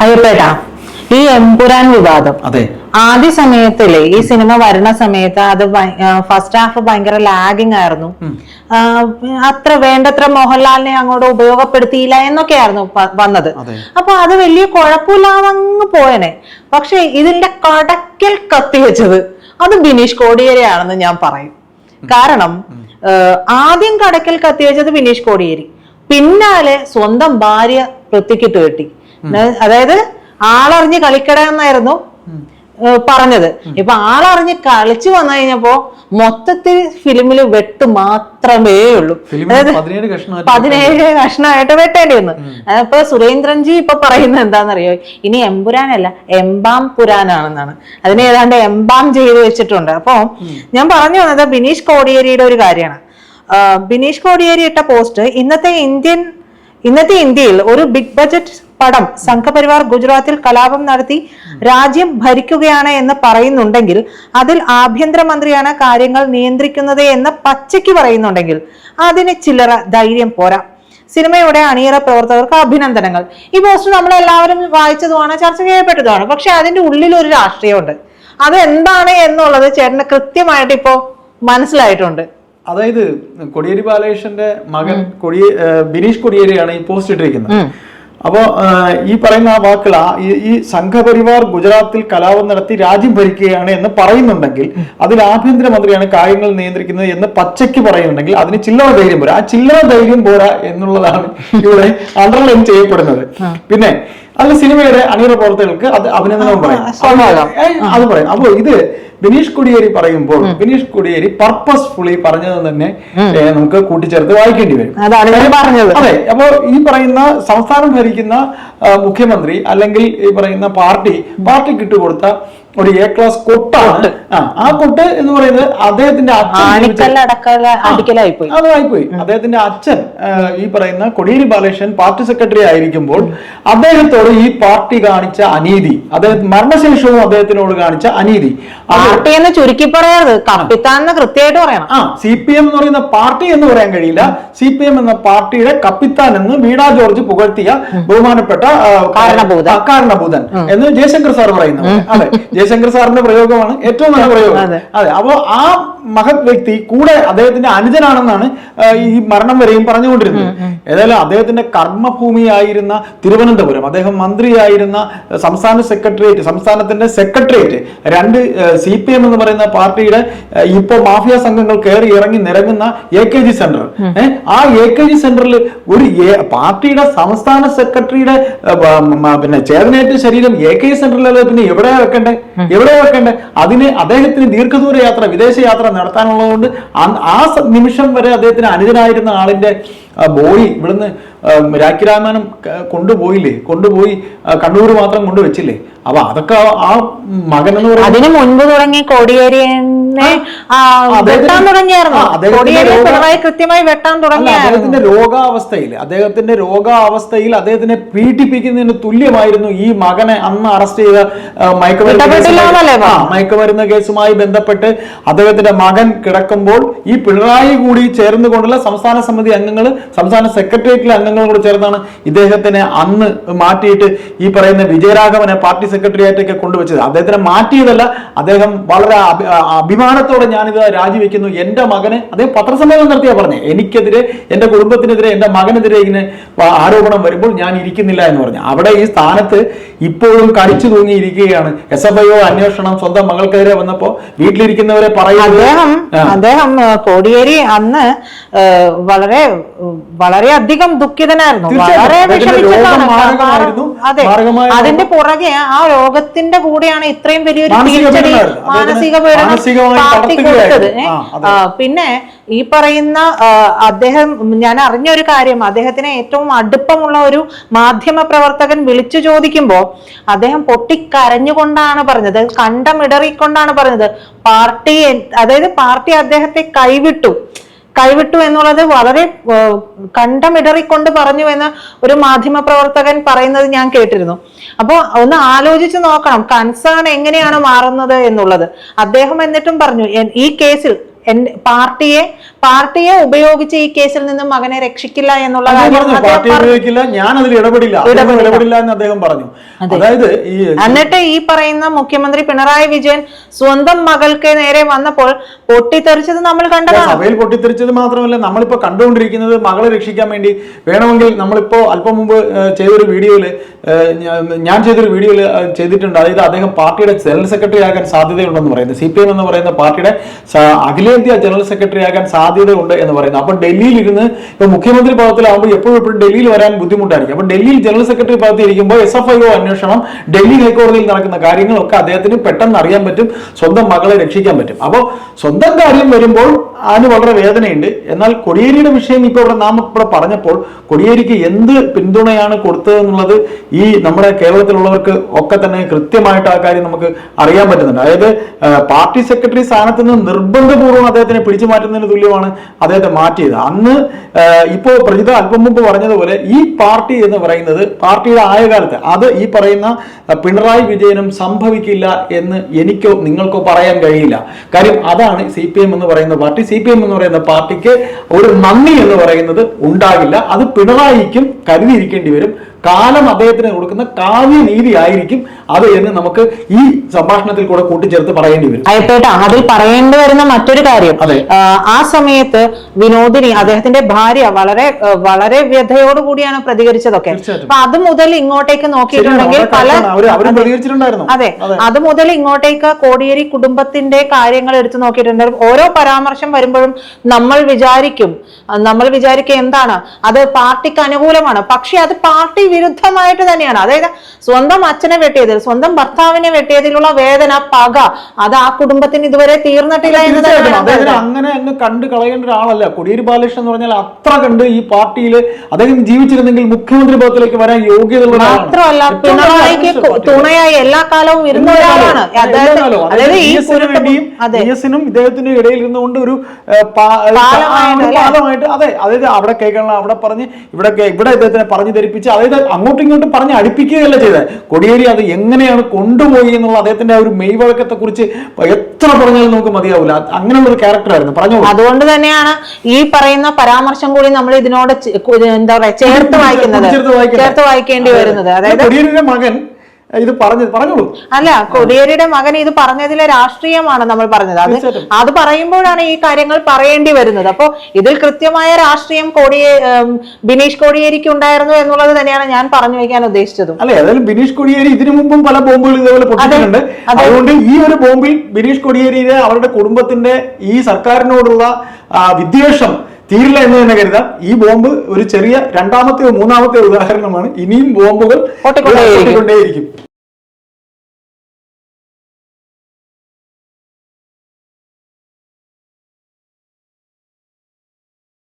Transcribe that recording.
അയ്യപ്പേട്ടാ, ഈ എമ്പുരാൻ വിവാദം ആദ്യ സമയത്തില്ലേ, ഈ സിനിമ വരുന്ന സമയത്ത് അത് ഫസ്റ്റ് ഹാഫ് ഭയങ്കര ലാഗിങ് ആയിരുന്നു. അത്ര വേണ്ടത്ര മോഹൻലാലിനെ അങ്ങോട്ട് ഉപയോഗപ്പെടുത്തിയില്ല എന്നൊക്കെയായിരുന്നു വന്നത്. അപ്പൊ അത് വലിയ കുഴപ്പമില്ലാതങ്ങ് പോയനെ. പക്ഷെ ഇതിന്റെ കടക്കൽ കത്തിവെച്ചത് അത് ബിനീഷ് കോടിയേരിയാണെന്ന് ഞാൻ പറയും. കാരണം ആദ്യം കടക്കൽ കത്തിവെച്ചത് ബിനീഷ് കോടിയേരി, പിന്നാലെ സ്വന്തം ഭാര്യ പൃഥ്വിക്കിട്ട് കെട്ടി. അതായത് ആളറിഞ്ഞ് കളിക്കട എന്നായിരുന്നു പറഞ്ഞത്. ഇപ്പൊ ആളറിഞ്ഞ് കളിച്ചു വന്നു കഴിഞ്ഞപ്പോ മൊത്തത്തിൽ ഫിലിമില് വെട്ട് മാത്രമേ ഉള്ളൂ. അതായത് 17 കഷ്ണമായിട്ട് വെട്ടേണ്ടി വന്നു. അപ്പൊ സുരേന്ദ്രൻജി ഇപ്പൊ പറയുന്നത് എന്താണെന്നറിയോ, ഇനി എമ്പുരാനല്ല എംബാം പുരാനാണെന്നാണ്. അതിനെ ഏതാണ്ട് എംബാം ചെയ്ത് വെച്ചിട്ടുണ്ട്. അപ്പൊ ഞാൻ പറഞ്ഞു വന്നത് ബിനീഷ് കോടിയേരിയുടെ ഒരു കാര്യമാണ്. ബിനീഷ് കോടിയേരി ഇട്ട പോസ്റ്റ്, ഇന്നത്തെ ഇന്ത്യയിൽ ഒരു ബിഗ് ബഡ്ജറ്റ് പടം സംഘപരിവാർ ഗുജറാത്തിൽ കലാപം നടത്തി രാജ്യം ഭരിക്കുകയാണ് എന്ന് പറയുന്നുണ്ടെങ്കിൽ, അതിൽ ആഭ്യന്തരമന്ത്രിയാണ് കാര്യങ്ങൾ നിയന്ത്രിക്കുന്നത് എന്ന് പച്ചയ്ക്ക് പറയുന്നുണ്ടെങ്കിൽ അതിന് ചില്ലറ ധൈര്യം പോരാ. സിനിമയുടെ അണിയറ പ്രവർത്തകർക്ക് അഭിനന്ദനങ്ങൾ. ഈ പോസ്റ്റ് നമ്മളെല്ലാവരും വായിച്ചതുമാണ്, ചർച്ച ചെയ്യപ്പെട്ടതുമാണ്. പക്ഷെ അതിന്റെ ഉള്ളിൽ ഒരു രാഷ്ട്രീയമുണ്ട്. അത് എന്താണ് എന്നുള്ളത് ചേട്ടന് കൃത്യമായിട്ട് ഇപ്പോ മനസ്സിലായിട്ടുണ്ട്. അതായത് കോടിയേരി ബാലകൃഷ്ണന്റെ മകൻ ബിനീഷ് കോടിയേരിയാണ് ഈ പോസ്റ്റ് ഇട്ടിരിക്കുന്നത്. അപ്പോ ഈ പറയുന്ന ആ വാക്കുകൾ, ഈ സംഘപരിവാർ ഗുജറാത്തിൽ കലാപം നടത്തി രാജ്യം ഭരിക്കുകയാണ് എന്ന് പറയുന്നുണ്ടെങ്കിൽ, അതിൽ ആഭ്യന്തരമന്ത്രിയാണ് കാര്യങ്ങൾ നിയന്ത്രിക്കുന്നത് എന്ന് പച്ചയ്ക്ക് പറയുന്നുണ്ടെങ്കിൽ അതിന് ചില്ലറ ധൈര്യം പോരാ. ആ ചില്ലറ ധൈര്യം പോരാ എന്നുള്ളതാണ് ഇവിടെ അണ്ടർലൈൻ ചെയ്യപ്പെടുന്നത്. പിന്നെ അതിൽ സിനിമയുടെ അണിയറ പ്രവർത്തകർക്ക് അത് അഭിനന്ദനവും പറയും, അത് പറയും. അപ്പോ ഇത് ബിനീഷ് കോടിയേരി പറയുമ്പോൾ ബിനീഷ് കോടിയേരി പർപ്പസ്ഫുള്ളി പറഞ്ഞത് തന്നെ നമുക്ക് കൂട്ടിച്ചേർത്ത് വായിക്കേണ്ടി വരും. അതെ. അപ്പോ ഈ പറയുന്ന സംസ്ഥാനം ഭരിക്കുന്ന മുഖ്യമന്ത്രി അല്ലെങ്കിൽ ഈ പറയുന്ന പാർട്ടിക്ക് ഇട്ടുകൊടുത്ത ഒരു എ ക്ലാസ് കൊട്ടാണ്. ആ കൊട്ട് എന്ന് പറയുന്നത് അദ്ദേഹത്തിന്റെ അതായിപ്പോയി. അദ്ദേഹത്തിന്റെ അച്ഛൻ ഈ പറയുന്ന കോടിയേരി ബാലകൃഷ്ണൻ പാർട്ടി സെക്രട്ടറി ആയിരിക്കുമ്പോൾ അദ്ദേഹത്തോട് ഈ പാർട്ടി കാണിച്ച അനീതി, മരണശേഷവും അദ്ദേഹത്തിനോട് കാണിച്ച അനീതി, പാർട്ടി എന്ന് ചുരുക്കി പറയാറ് കപ്പിത്താൻ കൃത്യമായിട്ട് പറയണം. CPM എന്ന് പറയുന്ന പാർട്ടി എന്ന് പറയാൻ കഴിയില്ല. CPM എന്ന പാർട്ടിയുടെ കപ്പിത്താൻ എന്ന് വീണ ജോർജ് പുകഴ്ത്തിയ ബഹുമാനപ്പെട്ട കാരണഭൂതൻ എന്ന് ജയശങ്കർ സാർ പറയുന്നത്. അതെ, ജയശങ്കർ സാറിന്റെ പ്രയോഗമാണ് ഏറ്റവും നല്ല പ്രയോഗം. അതെ. അപ്പോ ആ മഹത് വ്യക്തി കൂടെ അദ്ദേഹത്തിന്റെ അനുജനാണെന്നാണ് ഈ മരണം വരെയും പറഞ്ഞുകൊണ്ടിരുന്നത്. ഏതായാലും അദ്ദേഹത്തിന്റെ കർമ്മഭൂമിയായിരുന്ന തിരുവനന്തപുരം, അദ്ദേഹം മന്ത്രിയായിരുന്ന സംസ്ഥാനത്തിന്റെ സെക്രട്ടേറിയറ്റ്, രണ്ട് CPM എന്ന് പറയുന്ന പാർട്ടിയുടെ ഇപ്പൊ മാഫിയ സംഘങ്ങൾ കയറി ഇറങ്ങി നിരങ്ങുന്ന AKG സെന്റർ, ആ AKG സെന്ററിൽ ഒരു പാർട്ടിയുടെ സംസ്ഥാന സെക്രട്ടറിയുടെ പിന്നെ ചേതനേറ്റ ശരീരം AKG സെന്ററിലല്ലേ പിന്നെ എവിടെയാ വെക്കണ്ടേ? അതിന് അദ്ദേഹത്തിന് ദീർഘദൂര യാത്ര, വിദേശ യാത്ര നടത്താനുള്ളതുകൊണ്ട് ആ നിമിഷം വരെ അദ്ദേഹത്തിന് അനുജനായിരുന്ന ആളിന്റെ ബോഡി ഇവിടുന്ന് രാഖി രാമായണം കൊണ്ടുപോയി കണ്ണൂർ മാത്രം കൊണ്ടുവച്ചില്ലേ? അപ്പൊ അതൊക്കെ ആ മകൻ എന്ന് പറയുന്നത് അതിന് മുൻപ് തുടങ്ങി കോടിയേരിയെ കൃത്യമായി വെട്ടാൻ തുടങ്ങി. അദ്ദേഹത്തിന്റെ രോഗാവസ്ഥയിൽ അദ്ദേഹത്തിനെ പീഡിപ്പിക്കുന്നതിന് തുല്യമായിരുന്നു ഈ മകനെ അന്ന് അറസ്റ്റ് ചെയ്ത മയക്കുമരുന്ന് കേസുമായി ബന്ധപ്പെട്ട് അദ്ദേഹത്തിന്റെ മകൻ കിടക്കുമ്പോൾ ഈ പിണറായി കൂടി ചേർന്നുകൊണ്ടുള്ള സംസ്ഥാന സമിതി അംഗങ്ങൾ, സംസ്ഥാന സെക്രട്ടേറിയറ്റിലെ അംഗങ്ങൾ കൂടി ചേർന്നാണ് ഇദ്ദേഹത്തിനെ അന്ന് മാറ്റിയിട്ട് ഈ പറയുന്ന വിജയരാഘവനെ പാർട്ടി സെക്രട്ടറി ആയിട്ടൊക്കെ കൊണ്ടുവച്ചത്. അദ്ദേഹത്തിനെ മാറ്റിയതല്ല, അദ്ദേഹം വളരെ അഭിമാനത്തോടെ ഞാനിത് രാജിവെക്കുന്നു, എന്റെ മകനെ, അദ്ദേഹം പത്രസമ്മേളനം നടത്തിയാ പറഞ്ഞേ, എനിക്കെതിരെ, എന്റെ കുടുംബത്തിനെതിരെ, എന്റെ മകനെതിരെ ഇങ്ങനെ ആരോപണം വരുമ്പോൾ ഞാൻ ഇരിക്കുന്നില്ല എന്ന് പറഞ്ഞു. അവിടെ ഈ സ്ഥാനത്ത് ഇപ്പോഴും കടിച്ചു തൂങ്ങിയിരിക്കുകയാണ്. SFIO അന്വേഷണം സ്വന്തം മകൾക്കെതിരെ വന്നപ്പോ വീട്ടിലിരിക്കുന്നവരെ പറയുന്നത്. അദ്ദേഹം കോടിയേരി അന്ന് വളരെയധികം ദുഃഖിതനായിരുന്നു, വളരെ വിഷമിച്ചിട്ടാണ്. അതെ, അതിന്റെ പുറകെ ആ രോഗത്തിന്റെ കൂടെയാണ് ഇത്രയും വലിയൊരു തിരിച്ചടി, മാനസിക പീഡനം പാർട്ടി കൊടുത്തത്. പിന്നെ ഈ പറയുന്ന അദ്ദേഹം, ഞാൻ അറിഞ്ഞൊരു കാര്യം, അദ്ദേഹത്തിന് ഏറ്റവും അടുപ്പമുള്ള ഒരു മാധ്യമ പ്രവർത്തകൻ വിളിച്ചു ചോദിക്കുമ്പോ അദ്ദേഹം പൊട്ടിക്കരഞ്ഞുകൊണ്ടാണ് പറഞ്ഞത്, കണ്ടമിടറിക്കൊണ്ടാണ് പറഞ്ഞത്, പാർട്ടി അദ്ദേഹത്തെ കൈവിട്ടു എന്നുള്ളത് വളരെ കണ്ടമിടറിക്കൊണ്ട് പറഞ്ഞു എന്ന് ഒരു മാധ്യമ പ്രവർത്തകൻ പറയുന്നത് ഞാൻ കേട്ടിരുന്നു. അപ്പൊ ഒന്ന് ആലോചിച്ച് നോക്കണം കൺസേൺ എങ്ങനെയാണ് മാറുന്നത് എന്നുള്ളത്. അദ്ദേഹം എന്നിട്ടും പറഞ്ഞു, ഈ കേസിൽ പാർട്ടിയെ പാർട്ടിയെ ഉപയോഗിച്ച് ഈ കേസിൽ നിന്ന് മകനെ രക്ഷിക്കില്ല എന്നുള്ള പാർട്ടി ഉപയോഗിക്കില്ല, ഞാൻ അതിൽ ഇടപെടില്ല എന്ന് അദ്ദേഹം പറഞ്ഞു. അതായത് എന്നിട്ട് ഈ പറയുന്ന മുഖ്യമന്ത്രി പിണറായി വിജയൻ സ്വന്തം മകൾക്ക് നേരെ വന്നപ്പോൾ പൊട്ടിത്തെറിച്ചത് നമ്മൾ കണ്ടതാണ്. സഭയിൽ പൊട്ടിത്തെറിച്ചത് മാത്രമല്ല, നമ്മളിപ്പോ കണ്ടുകൊണ്ടിരിക്കുന്നത് മകളെ രക്ഷിക്കാൻ വേണ്ടി വേണമെങ്കിൽ നമ്മളിപ്പോ അല്പം മുമ്പ് ചെയ്തൊരു വീഡിയോയില് ഞാൻ ചെയ്തിട്ടുണ്ട്. അതായത് അദ്ദേഹം പാർട്ടിയുടെ ജനറൽ സെക്രട്ടറി ആകാൻ സാധ്യതയുണ്ടെന്ന് പറയുന്നത്, CPM എന്ന് പറയുന്ന പാർട്ടിയുടെ അഖിലേന്ത്യാ ജനറൽ സെക്രട്ടറി ആകാൻ സാധ്യതയുണ്ട് എന്ന് പറയുന്നത്. അപ്പൊ ഡൽഹിയിൽ ഇരുന്ന് ഇപ്പൊ മുഖ്യമന്ത്രി പദത്തിലാവുമ്പോൾ എപ്പോഴും ഡൽഹിയിൽ വരാൻ ബുദ്ധിമുട്ടായിരിക്കും. അപ്പൊ ഡൽഹിയിൽ ജനറൽ സെക്രട്ടറി പദത്തിൽ ഇരിക്കുമ്പോൾ SFIO അന്വേഷണം, ഡൽഹി ഹൈക്കോടതിയിൽ നടക്കുന്ന കാര്യങ്ങളൊക്കെ അദ്ദേഹത്തിന് പെട്ടെന്ന് അറിയാൻ പറ്റും, സ്വന്തം മകളെ രക്ഷിക്കാൻ പറ്റും. അപ്പോൾ സ്വന്തം കാര്യം വരുമ്പോൾ അതിന് വളരെ വേദനയുണ്ട്. എന്നാൽ കോടിയേരിയുടെ വിഷയം ഇപ്പോൾ നാം ഇവിടെ പറഞ്ഞപ്പോൾ കോടിയേരിക്ക് എന്ത് പിന്തുണയാണ് കൊടുത്തതെന്നുള്ളത് ഈ നമ്മുടെ കേരളത്തിലുള്ളവർക്ക് ഒക്കെ തന്നെ കൃത്യമായിട്ട് ആ കാര്യം നമുക്ക് അറിയാൻ പറ്റുന്നുണ്ട്. അതായത് പാർട്ടി സെക്രട്ടറി സ്ഥാനത്ത് നിന്ന് നിർബന്ധപൂർവ്വം അദ്ദേഹത്തിനെ പിടിച്ചു മാറ്റുന്നതിന് തുല്യമാണ് അദ്ദേഹത്തെ മാറ്റിയത്. അന്ന് ഇപ്പോൾ പ്രജിത അല്പം മുമ്പ് പറഞ്ഞതുപോലെ ഈ പാർട്ടി എന്ന് പറയുന്നത് പാർട്ടിയുടെ ആയകാലത്ത് അത് ഈ പറയുന്ന പിണറായി വിജയനും സംഭവിക്കില്ല എന്ന് എനിക്കോ നിങ്ങൾക്കോ പറയാൻ കഴിയില്ല. കാര്യം അതാണ് CPM എന്ന് പറയുന്ന പാർട്ടി. CPM എന്ന് പറയുന്ന പാർട്ടിക്ക് ഒരു നന്ദി എന്ന് പറയുന്നത് ഉണ്ടാകില്ല. അത് പിണറായിക്കും കരുതിയിരിക്കേണ്ടി വരും. കാലം അദ്ദേഹത്തിന് കൊടുക്കുന്ന കാവ്യനീതി ആയിരിക്കും അത് എന്ന് നമുക്ക് ഈ സംഭാഷണത്തിൽ കൂടെ കൂട്ടിച്ചേർത്ത് പറയേണ്ടി വരും. അയപ്പേട്ടാ, അതിൽ പറയേണ്ടി വരുന്ന മറ്റൊരു കാര്യം, ആ സമയത്ത് വിനോദിനി അദ്ദേഹത്തിന്റെ ഭാര്യ വളരെ വളരെ വ്യഥയോടുകൂടിയാണ് പ്രതികരിച്ചതൊക്കെ. അപ്പൊ അത് മുതൽ ഇങ്ങോട്ടേക്ക് നോക്കിയിട്ടുണ്ടെങ്കിൽ അതെ, അത് മുതൽ ഇങ്ങോട്ടേക്ക് കോടിയേരി കുടുംബത്തിന്റെ കാര്യങ്ങൾ എടുത്തു നോക്കിയിട്ടുണ്ടെങ്കിൽ ഓരോ പരാമർശം വരുമ്പോഴും നമ്മൾ വിചാരിക്കും എന്താണ് അത് പാർട്ടിക്ക് അനുകൂലമാണ്, പക്ഷെ അത് പാർട്ടി വിരുദ്ധമായിട്ട് തന്നെയാണ്. അതായത് സ്വന്തം അച്ഛനെ വെട്ടിയതിൽ, സ്വന്തം ഭർത്താവിനെ വെട്ടിയതിലുള്ള വേദന, പക, അത് ആ കുടുംബത്തിന് ഇതുവരെ തീർന്നിട്ടില്ല എന്ന് തന്നെയാണ്. അങ്ങനെ അങ്ങ് കണ്ടു കളയേണ്ട ഒരാളല്ല കോടിയേരി ബാലകൃഷ്ണൻ എന്ന് പറഞ്ഞാൽ. അത്ര കണ്ട് ഈ പാർട്ടിയിൽ അദ്ദേഹം ജീവിച്ചിരുന്നെങ്കിൽ മുഖ്യമന്ത്രി പദത്തിലേക്ക് വരാൻ യോഗ്യതയുള്ള മാത്രമല്ല പിണറായിക്ക് തുണയായി എല്ലാ കാലവും ഇരുന്ന ഒരാളാണ്. അതായത് ഇദ്ദേഹത്തിന്റെ ഇടയിൽ ഇരുന്നുകൊണ്ട് ഒരു പാലമായിട്ട് അതെ, അതായത് അവിടെ കേൾക്കണം, അവിടെ പറഞ്ഞ് ഇവിടെ ഇദ്ദേഹത്തിനെ പറഞ്ഞു ധരിപ്പിച്ച്, അതായത് അങ്ങോട്ടും ഇങ്ങോട്ടും പറഞ്ഞ് അടുപ്പിക്കുകയല്ല ചെയ്തത്. കോടിയേരി അത് എങ്ങനെയാണ് കൊണ്ടുപോയി എന്നുള്ള അദ്ദേഹത്തിന്റെ ആ ഒരു മെയ്വഴക്കത്തെ കുറിച്ച് എത്ര പറഞ്ഞാലും നമുക്ക് മതിയാവില്ല. അങ്ങനെയുള്ള ഒരു ക്യാരക്ടറായിരുന്നു. പറഞ്ഞു. അതുകൊണ്ട് തന്നെയാണ് ഈ പറയുന്ന പരാമർശം കൂടി നമ്മൾ ഇതിനോട് എന്താ പറയാ ചേർത്ത് വായിക്കേണ്ടി വരുന്നത്. അതായത് കോടിയേരിയുടെ മകൻ ഇത് പറഞ്ഞോളൂ. അല്ല, കോടിയേരിയുടെ മകൻ ഇത് പറഞ്ഞതിലെ രാഷ്ട്രീയമാണ് നമ്മൾ പറഞ്ഞത്. അത് പറയുമ്പോഴാണ് ഈ കാര്യങ്ങൾ പറയേണ്ടി വരുന്നത്. അപ്പോ ഇതിൽ കൃത്യമായ രാഷ്ട്രീയം ബിനീഷ് കോടിയേരിക്ക് ഉണ്ടായിരുന്നു എന്നുള്ളത് തന്നെയാണ് ഞാൻ പറഞ്ഞു വയ്ക്കാൻ ഉദ്ദേശിച്ചതും. അല്ലെ, അതായത് ബിനീഷ് കോടിയേരി ഇതിനു മുമ്പും പല ബോംബുകൾ ഇതേപോലെ പൊട്ടിച്ചിട്ടുണ്ട്. അതുകൊണ്ട് ഈ ഒരു ബോംബിൽ ബിനീഷ് കോടിയേരിയുടെ അവരുടെ കുടുംബത്തിന്റെ ഈ സർക്കാരിനോടുള്ള വിദ്വേഷം തീരില്ല എന്ന് തന്നെ കരുതാം. ഈ ബോംബ് ഒരു ചെറിയ രണ്ടാമത്തെയോ മൂന്നാമത്തെയോ ഉദാഹരണമാണ്. ഇനിയും ബോംബുകൾ പൊട്ടിക്കൊണ്ടേയിരിക്കും.